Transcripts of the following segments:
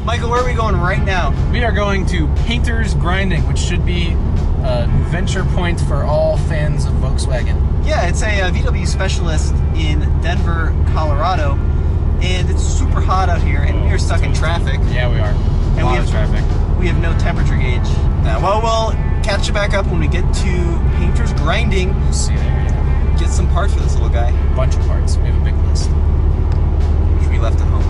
Michael, where are we going right now? We are going to Painter's Grinding, which should be a venture point for all fans of Volkswagen. Yeah, it's a VW specialist in Denver, Colorado, and it's super hot out here, and we are stuck in traffic. Yeah, we are. And we have traffic. We have no temperature gauge. Well, we'll catch you back up when we get to Painter's Grinding. See you there. Get some parts for this little guy. A bunch of parts. We have a big list. Which we left at home.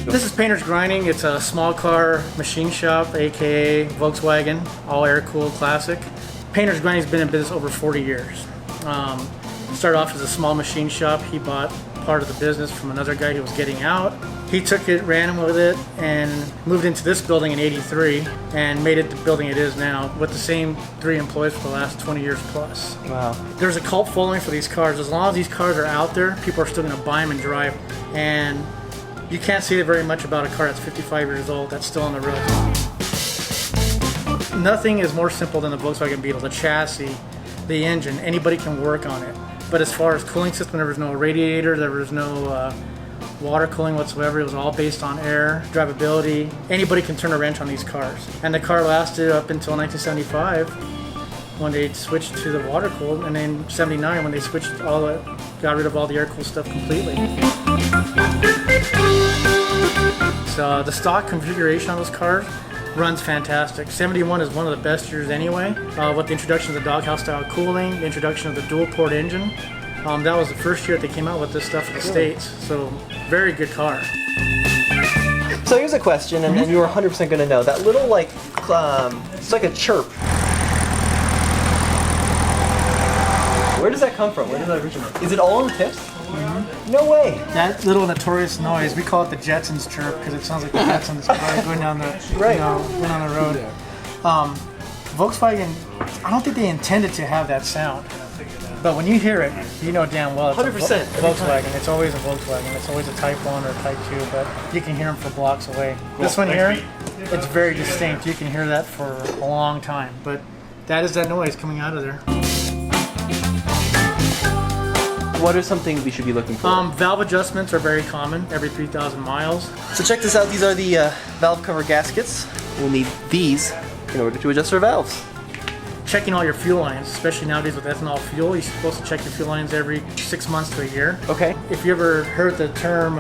This is Painter's Grinding. It's a small car machine shop, aka Volkswagen, all air-cooled classic. Painter's Grinding's been in business over 40 years. Started off as a small machine shop. He bought part of the business from another guy who was getting out. He took it, ran with it, and moved into this building in '83 and made it the building it is now with the same 3 employees for the last 20 years plus. Wow. There's a cult following for these cars. As long as these cars are out there, people are still going to buy them and drive them. And you can't say very much about a car that's 55 years old that's still on the road. Nothing is more simple than the Volkswagen Beetle. The chassis, the engine, anybody can work on it. But as far as cooling system, there was no radiator, there was no water cooling whatsoever. It was all based on air, drivability. Anybody can turn a wrench on these cars. And the car lasted up until 1975 when they switched to the water cooled, and then 79 when they switched got rid of all the air cooled stuff completely. So the stock configuration on those cars runs fantastic. 71 is one of the best years anyway. With the introduction of the doghouse style cooling, the introduction of the dual port engine. That was the first year that they came out with this stuff in the States. So very good car. So here's a question, and you were 100% going to know. That little it's like a chirp. Where does that come from? Where does that originate? Is it all on the tips? No way. That little notorious noise, we call it the Jetsons chirp because it sounds like the Jetsons going down the going on the road. Volkswagen, I don't think they intended to have that sound, but when you hear it, you know damn well it's 100% a Volkswagen. It's always a Volkswagen. It's always a Type 1 or a Type 2, but you can hear them for blocks away. This one here, it's very distinct. You can hear that for a long time, but that is that noise coming out of there. What are some things we should be looking for? Valve adjustments are very common every 3,000 miles. So check this out. These are the valve cover gaskets. We'll need these in order to adjust our valves. Checking all your fuel lines, especially nowadays with ethanol fuel, you're supposed to check your fuel lines every 6 months to a year. Okay. If you ever heard the term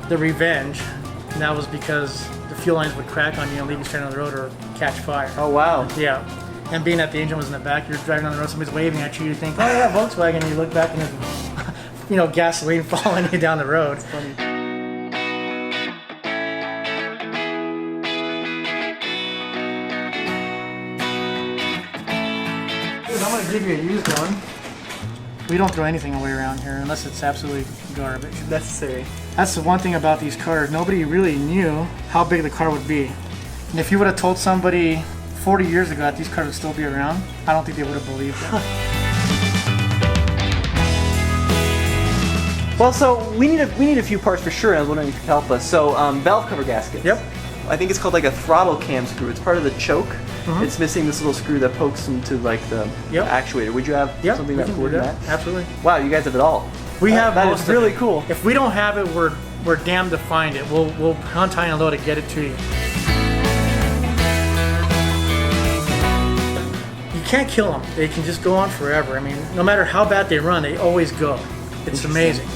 the revenge, that was because the fuel lines would crack on you and leave you stranded on the road or catch fire. Oh wow. Yeah. And being that the engine was in the back, you're driving on the road, somebody's waving at you, you think, oh yeah, Volkswagen, and you look back and there's, gasoline following you down the road. It's funny. I'm going to give you a used one. We don't throw anything away around here unless it's absolutely garbage. Necessary. That's the one thing about these cars. Nobody really knew how big the car would be. And if you would have told somebody 40 years ago that these cars would still be around, I don't think they would have believed it. Well, so we need a few parts for sure, and I was wondering if you could help us. So valve cover gaskets. Yep. I think it's called like a throttle cam screw. It's part of the choke. It's missing this little screw that pokes into like the actuator. Would you have something that would do that? Absolutely. Wow, you guys have it all. We have that most is of really it. cool. If we don't have it, we're damned to find it. We'll hunt high and low to get it to you. You can't kill them. They can just go on forever. I mean, no matter how bad they run, they always go. It's amazing.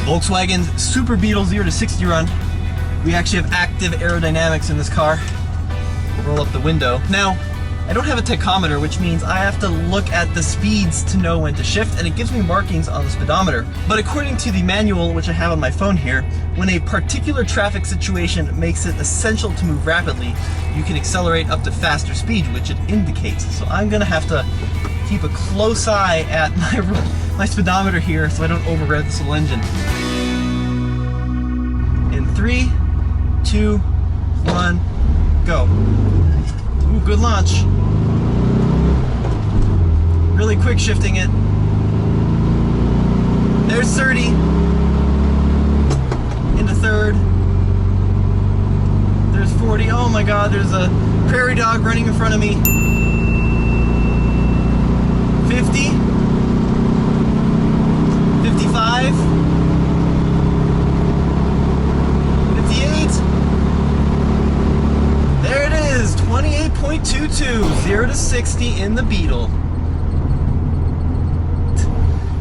Volkswagen Super Beetle 0 to 60 run. We actually have active aerodynamics in this car. Roll up the window. Now, I don't have a tachometer, which means I have to look at the speeds to know when to shift, and it gives me markings on the speedometer. But according to the manual, which I have on my phone here, when a particular traffic situation makes it essential to move rapidly, you can accelerate up to faster speed, which it indicates. So I'm gonna have to keep a close eye at my speedometer here so I don't over-rev this little engine. In 3, 2, 1, go. Ooh, good launch. really quick shifting it. There's 30. Into third. There's 40. Oh my God, there's a prairie dog running in front of me. 50. 55. 58. There it is, 28.22, 0 to 60 in the Beetle.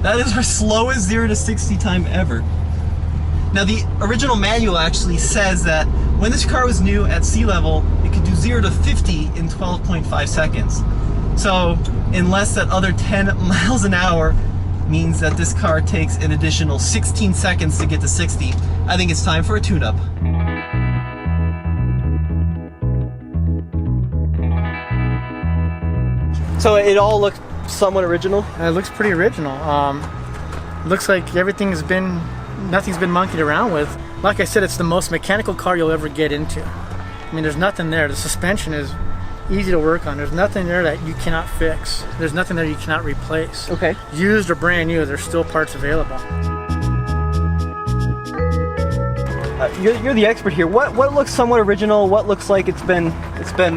That is our slowest 0 to 60 time ever. Now the original manual actually says that when this car was new at sea level, it could do 0 to 50 in 12.5 seconds. So unless that other 10 miles an hour means that this car takes an additional 16 seconds to get to 60, I think it's time for a tune-up. So it all looks somewhat original? It looks pretty original. Looks like nothing's been monkeyed around with. Like I said, it's the most mechanical car you'll ever get into. I mean, there's nothing there. The suspension is easy to work on. There's nothing there that you cannot fix. There's nothing there you cannot replace. Okay. Used or brand new, there's still parts available. You're the expert here. What looks somewhat original? What looks like it's been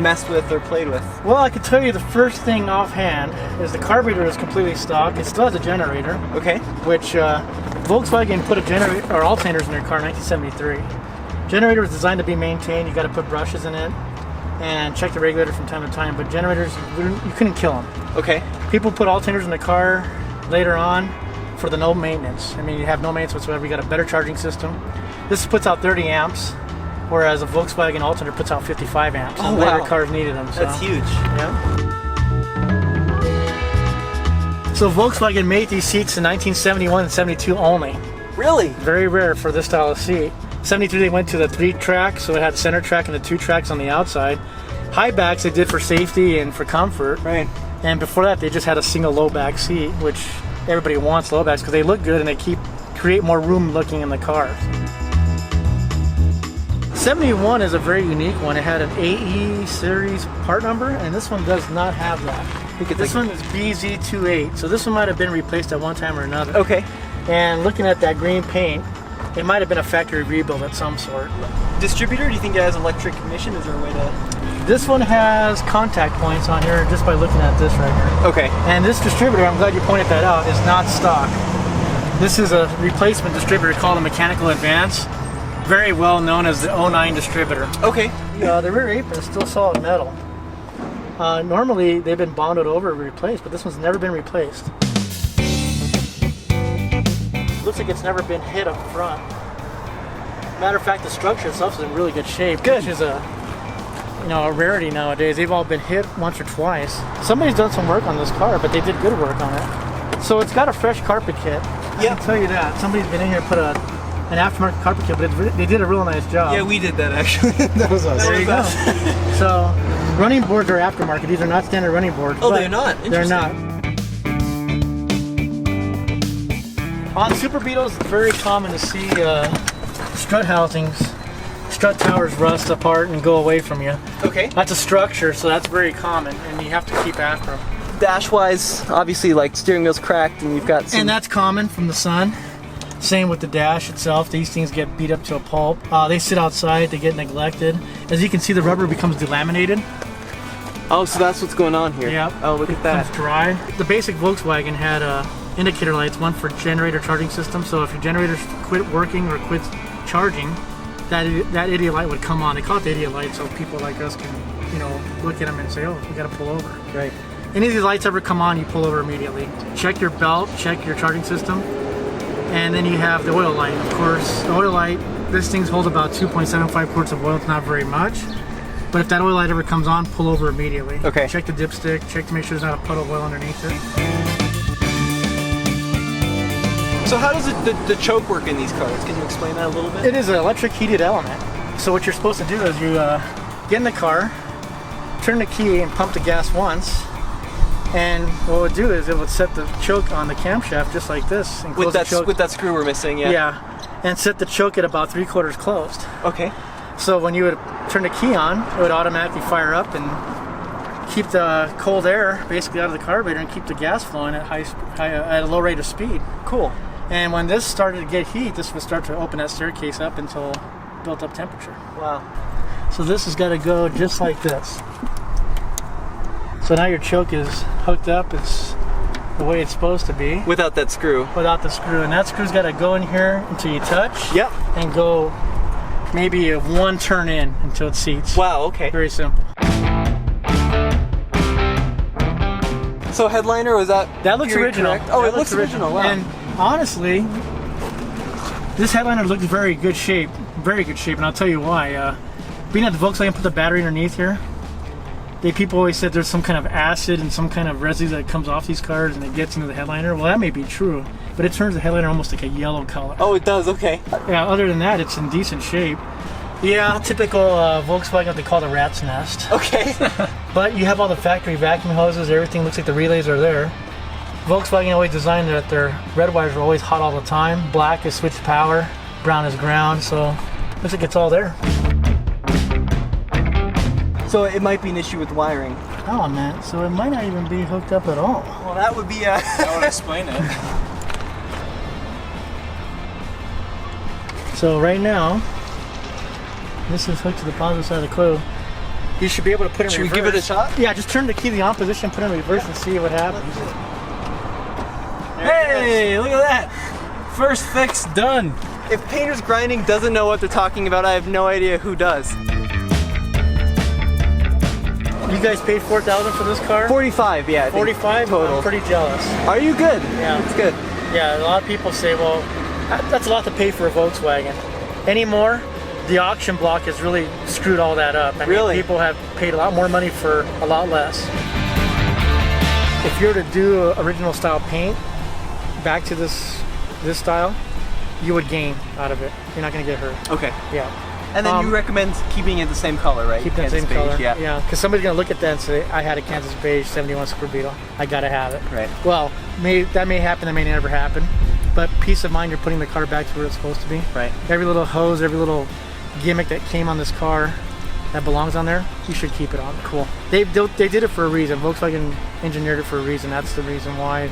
messed with or played with? Well, I can tell you the first thing offhand is the carburetor is completely stock. It still has a generator. Okay. Which Volkswagen put a generator or alternators in their car in 1973. Generator was designed to be maintained. You got to put brushes in it and check the regulator from time to time. But generators, you couldn't kill them. Okay. People put alternators in the car later on for the no maintenance. I mean, you have no maintenance whatsoever. You got a better charging system. This puts out 30 amps, whereas a Volkswagen alternator puts out 55 amps. Oh, and wow. later cars needed them. So. That's huge. Yeah. So Volkswagen made these seats in 1971 and 72 only. Really? Very rare for this style of seat. 73 they went to the 3-track, so it had center track and the 2 tracks on the outside. High backs they did for safety and for comfort. Right. And before that they just had a single low back seat, which everybody wants low backs because they look good and they create more room looking in the cars. 71 is a very unique one. It had an AE series part number, and this one does not have that. This one is BZ28, so this one might have been replaced at one time or another. Okay. And looking at that green paint, it might have been a factory rebuild of some sort. Distributor, do you think it has electric ignition? Is there a way to... This one has contact points on here just by looking at this right here. Okay. And this distributor, I'm glad you pointed that out, is not stock. This is a replacement distributor called a Mechanical Advance. Very well known as the 09 distributor. Okay. The rear apron is still solid metal. Normally they've been bonded over and replaced, but this one's never been replaced. Looks like it's never been hit up front. Matter of fact, the structure itself is in really good shape, which is a rarity nowadays. They've all been hit once or twice. Somebody's done some work on this car, but they did good work on it. So it's got a fresh carpet kit. I can tell you that. Somebody's been in here and put an aftermarket carpet kit, but they did a real nice job. Yeah, we did that actually. That was us. There you go. So, running boards are aftermarket. These are not standard running boards. Oh, they're not? They're not. On Super Beetles, it's very common to see strut housings, strut towers rust apart and go away from you. Okay. That's a structure, so that's very common, and you have to keep after them. Dash-wise, obviously, like steering wheel's cracked, and you've got some... And that's common from the sun. Same with the dash itself. These things get beat up to a pulp. They sit outside, they get neglected. As you can see, the rubber becomes delaminated. Oh, so that's what's going on here. Yeah. Oh, look at that. It's dry. The basic Volkswagen had indicator lights, one for generator charging system. So if your generator quit working or quits charging, that idiot light would come on. They call it the idiot light, so people like us can, look at them and say, "Oh, we got to pull over." Right. Any of these lights ever come on, you pull over immediately. Check your belt, check your charging system. And then you have the oil light. Of course, the oil light, this thing holds about 2.75 quarts of oil. It's not very much. But if that oil light ever comes on, pull over immediately. Okay. Check the dipstick, check to make sure there's not a puddle of oil underneath it. So how does the choke work in these cars? Can you explain that a little bit? It is an electric heated element. So what you're supposed to do is you get in the car, turn the key and pump the gas once. And what it would do is it would set the choke on the camshaft just like this. And with that screw we're missing, yeah. Yeah, and set the choke at about 3/4 closed. Okay. So when you would turn the key on, it would automatically fire up and keep the cold air basically out of the carburetor and keep the gas flowing at at a low rate of speed. Cool. And when this started to get heat, this would start to open that staircase up until built up temperature. Wow. So this has got to go just like this. So now your choke is hooked up. It's the way it's supposed to be. Without that screw. Without the screw. And that screw's got to go in here until you touch. Yep. And go maybe a 1 turn in until it seats. Wow, okay. Very simple. So headliner, was that looks original. Correct? Oh, that it looks original. Wow. And honestly, this headliner looked very good shape. Very good shape, and I'll tell you why. Being that the Volkswagen put the battery underneath here, people always said there's some kind of acid and some kind of residue that comes off these cars and it gets into the headliner. Well, that may be true, but it turns the headliner almost like a yellow color. Oh, it does, okay. Yeah, other than that, it's in decent shape. Yeah, typical Volkswagen, what they call the rat's nest. Okay. But you have all the factory vacuum hoses, everything looks like the relays are there. Volkswagen always designed that their red wires are always hot all the time. Black is switch power, brown is ground, so looks like it's all there. So it might be an issue with wiring. Oh man, so it might not even be hooked up at all. Well, that would be That would explain it. So right now, this is hooked to the positive side of the coil. You should be able to put it in Should reverse. we give it a shot? Yeah, just turn the key to the on position, put it in reverse and see what happens. Hey, look at that. First fix done. If Painter's Grinding doesn't know what they're talking about, I have no idea who does. You guys paid $4,000 for this car? 45, yeah. I think 45 total. I'm pretty jealous. Are you good? Yeah. It's good. Yeah, a lot of people say, well, that's a lot to pay for a Volkswagen. Anymore, the auction block has really screwed all that up. I mean, Really? people have paid a lot more money for a lot less. If you were to do original style paint back to this style, you would gain out of it. You're not going to get hurt. Okay. Yeah. And then you recommend keeping it the same color, right? Keep that Kansas same beige, color. Yeah. Yeah, because somebody's going to look at that and say, I had a Kansas beige 71 Super Beetle. I got to have it. Right. Well, that may happen, that may never happen. But peace of mind, you're putting the car back to where it's supposed to be. Right. Every little hose, every little gimmick that came on this car that belongs on there, you should keep it on. Cool. They did it for a reason. Volkswagen engineered it for a reason. That's the reason why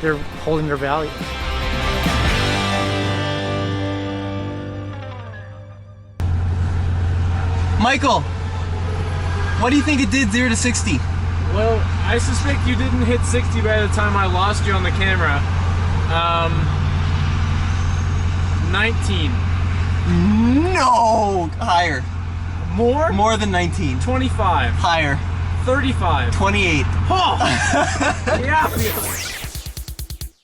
they're holding their value. Michael, what do you think it did 0 to 60? Well, I suspect you didn't hit 60 by the time I lost you on the camera. 19. No! Higher. More? More than 19. 25. Higher. 35. 28. Oh! Yeah.